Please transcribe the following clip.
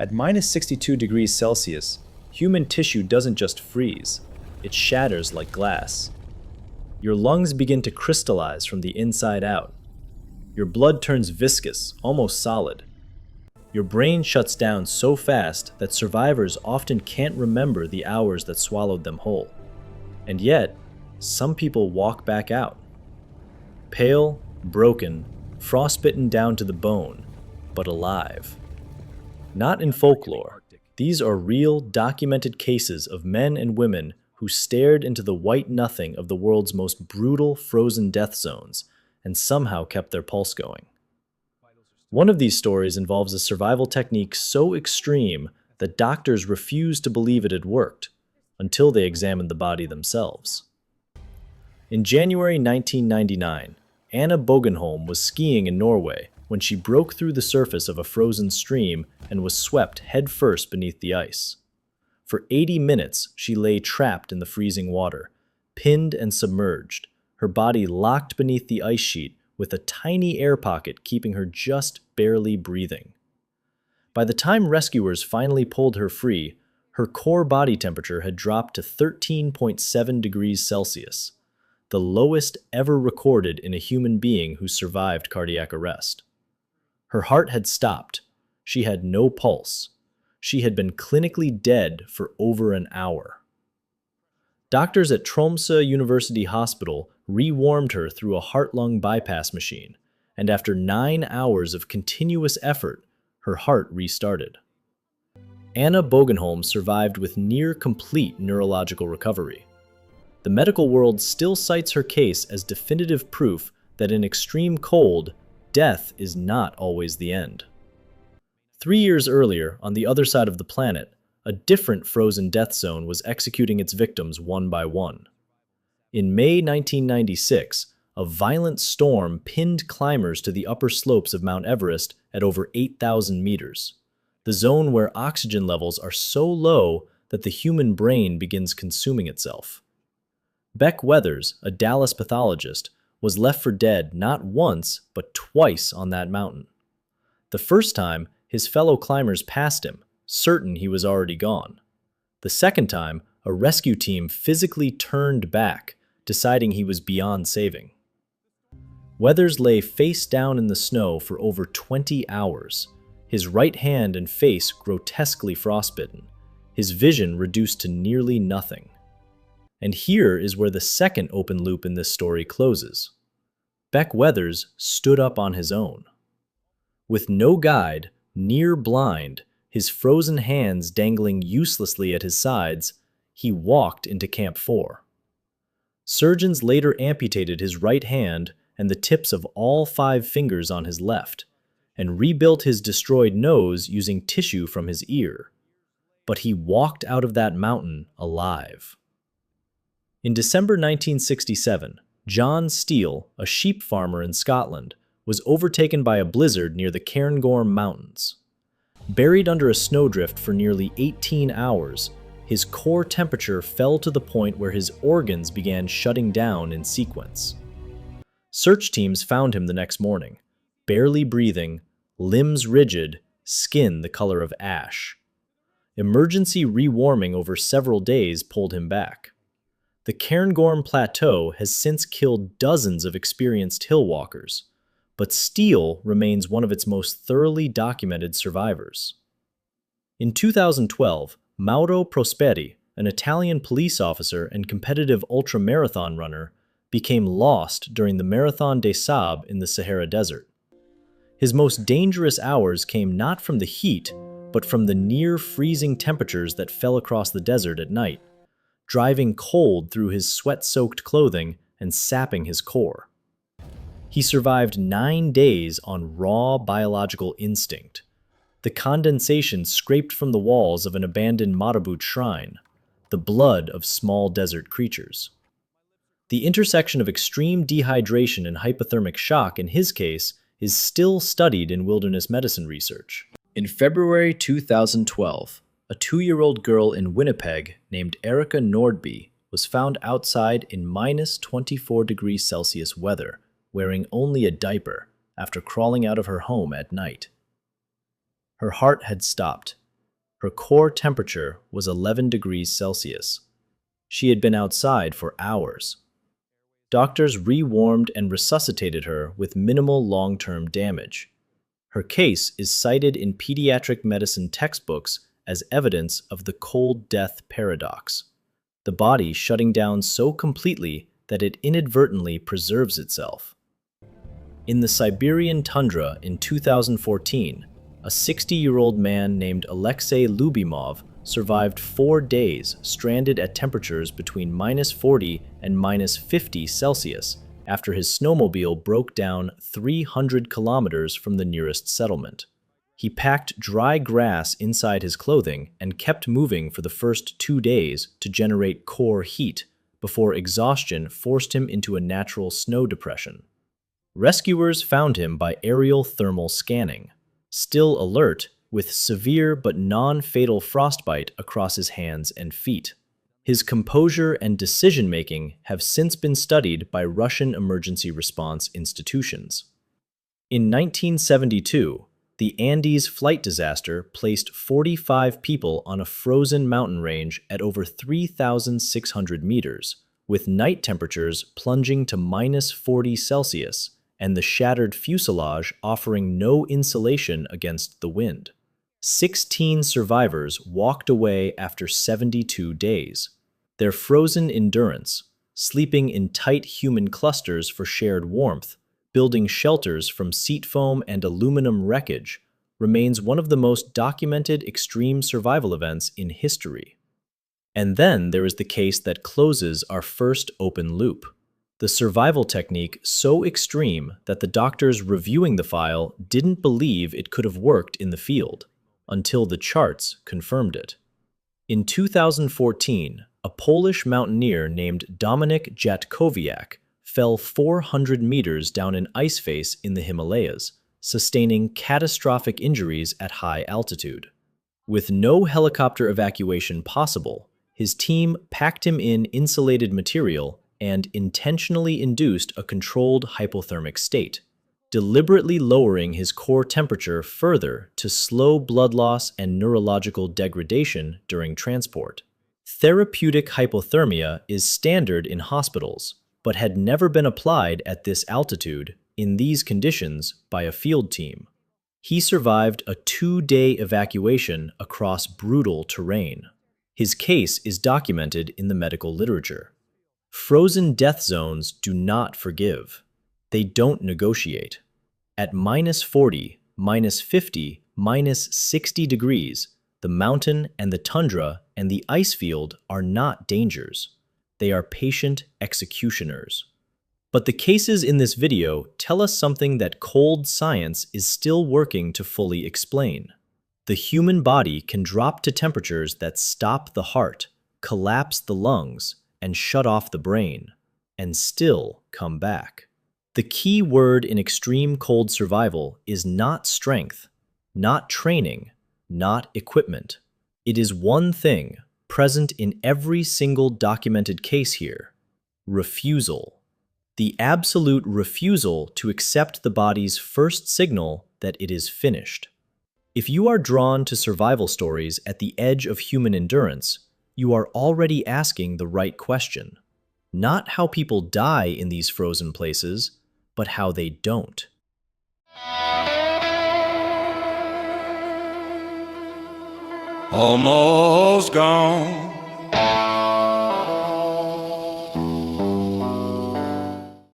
At minus 62 degrees Celsius, human tissue doesn't just freeze, it shatters like glass. Your lungs begin to crystallize from the inside out. Your blood turns viscous, almost solid. Your brain shuts down so fast that survivors often can't remember the hours that swallowed them whole. And yet, some people walk back out. Pale, broken, frostbitten down to the bone, but alive. Not in folklore. These are real, documented cases of men and women who stared into the white nothing of the world's most brutal frozen death zones and somehow kept their pulse going. One of these stories involves a survival technique so extreme that doctors refused to believe it had worked until they examined the body themselves. In January 1999, Anna Bågenholm was skiing in Norway when she broke through the surface of a frozen stream and was swept headfirst beneath the ice. For 80 minutes, she lay trapped in the freezing water, pinned and submerged, her body locked beneath the ice sheet with a tiny air pocket keeping her just barely breathing. By the time rescuers finally pulled her free, her core body temperature had dropped to 13.7 degrees Celsius, the lowest ever recorded in a human being who survived cardiac arrest. Her heart had stopped. She had no pulse. She had been clinically dead for over an hour. Doctors at Tromsø University Hospital rewarmed her through a heart-lung bypass machine, and after 9 hours of continuous effort, her heart restarted. Anna Bågenholm survived with near-complete neurological recovery. The medical world still cites her case as definitive proof that in extreme cold, death is not always the end. 3 years earlier, on the other side of the planet, a different frozen death zone was executing its victims one by one. In May 1996, a violent storm pinned climbers to the upper slopes of Mount Everest at over 8,000 meters, the zone where oxygen levels are so low that the human brain begins consuming itself. Beck, a Dallas pathologist, was left for dead not once, but twice on that mountain. The first time, his fellow climbers passed him, certain he was already gone. The second time, a rescue team physically turned back, deciding he was beyond saving. Weathers lay face down in the snow for over 20 hours, his right hand and face grotesquely frostbitten, his vision reduced to nearly nothing. And here is where the second open loop in this story closes. Beck stood up on his own. With no guide, near blind, his frozen hands dangling uselessly at his sides, he walked into Camp 4. Surgeons later amputated his right hand and the tips of all 5 fingers on his left, and rebuilt his destroyed nose using tissue from his ear. But he walked out of that mountain alive. In December 1967, John Steele, a sheep farmer in Scotland, was overtaken by a blizzard near the Cairngorm Mountains. Buried under a snowdrift for nearly 18 hours, his core temperature fell to the point where his organs began shutting down in sequence. Search teams found him the next morning, barely breathing, limbs rigid, skin the color of ash. Emergency rewarming over several days pulled him back. The Cairngorm Plateau has since killed dozens of experienced hill walkers, but Steele remains one of its most thoroughly documented survivors. In 2012, Mauro Prosperi, an Italian police officer and competitive ultramarathon runner, became lost during the Marathon des Sables in the Sahara Desert. His most dangerous hours came not from the heat, but from the near-freezing temperatures that fell across the desert at night, driving cold through his sweat-soaked clothing and sapping his core. He survived 9 days on raw biological instinct, the condensation scraped from the walls of an abandoned Marabut shrine, the blood of small desert creatures. The intersection of extreme dehydration and hypothermic shock in his case is still studied in wilderness medicine research. In February 2012, a 2-year-old girl in Winnipeg named Erica Nordby was found outside in minus 24 degrees Celsius weather, wearing only a diaper after crawling out of her home at night. Her heart had stopped, Her core temperature was 11 degrees Celsius. She had been outside for hours. Doctors rewarmed and resuscitated her with minimal long-term damage. Her case is cited in pediatric medicine textbooks as evidence of the cold death paradox, the body shutting down so completely that it inadvertently preserves itself. In the Siberian tundra in 2014, a 60-year-old man named Alexei Lubimov survived 4 days stranded at temperatures between -40 and -50 Celsius after his snowmobile broke down 300 kilometers from the nearest settlement. He packed dry grass inside his clothing and kept moving for the first 2 days to generate core heat before exhaustion forced him into a natural snow depression. Rescuers found him by aerial thermal scanning, still alert, with severe but non-fatal frostbite across his hands and feet. His composure and decision-making have since been studied by Russian emergency response institutions. In 1972, the Andes flight disaster placed 45 people on a frozen mountain range at over 3,600 meters, with night temperatures plunging to -40 Celsius and the shattered fuselage offering no insulation against the wind. 16 survivors walked away after 72 days. Their frozen endurance, sleeping in tight human clusters for shared warmth, building shelters from seat foam and aluminum wreckage, remains one of the most documented extreme survival events in history. And then there is the case that closes our first open loop. The survival technique so extreme that the doctors reviewing the file didn't believe it could have worked in the field, until the charts confirmed it. In 2014, a Polish mountaineer named Dominik Jatkowiak fell 400 meters down an ice face in the Himalayas, sustaining catastrophic injuries at high altitude. With no helicopter evacuation possible, his team packed him in insulated material and intentionally induced a controlled hypothermic state, deliberately lowering his core temperature further to slow blood loss and neurological degradation during transport. Therapeutic hypothermia is standard in hospitals, but had never been applied at this altitude, in these conditions, by a field team. He survived a 2-day evacuation across brutal terrain. His case is documented in the medical literature. Frozen death zones do not forgive. They don't negotiate. At -40, -50, -60 degrees, the mountain and the tundra and the ice field are not dangers. They are patient executioners. But the cases in this video tell us something that cold science is still working to fully explain. The human body can drop to temperatures that stop the heart, collapse the lungs, and shut off the brain, and still come back. The key word in extreme cold survival is not strength, not training, not equipment. It is one thing, present in every single documented case here: refusal. The absolute refusal to accept the body's first signal that it is finished. If you are drawn to survival stories at the edge of human endurance, you are already asking the right question. Not how people die in these frozen places, but how they don't. Almost gone.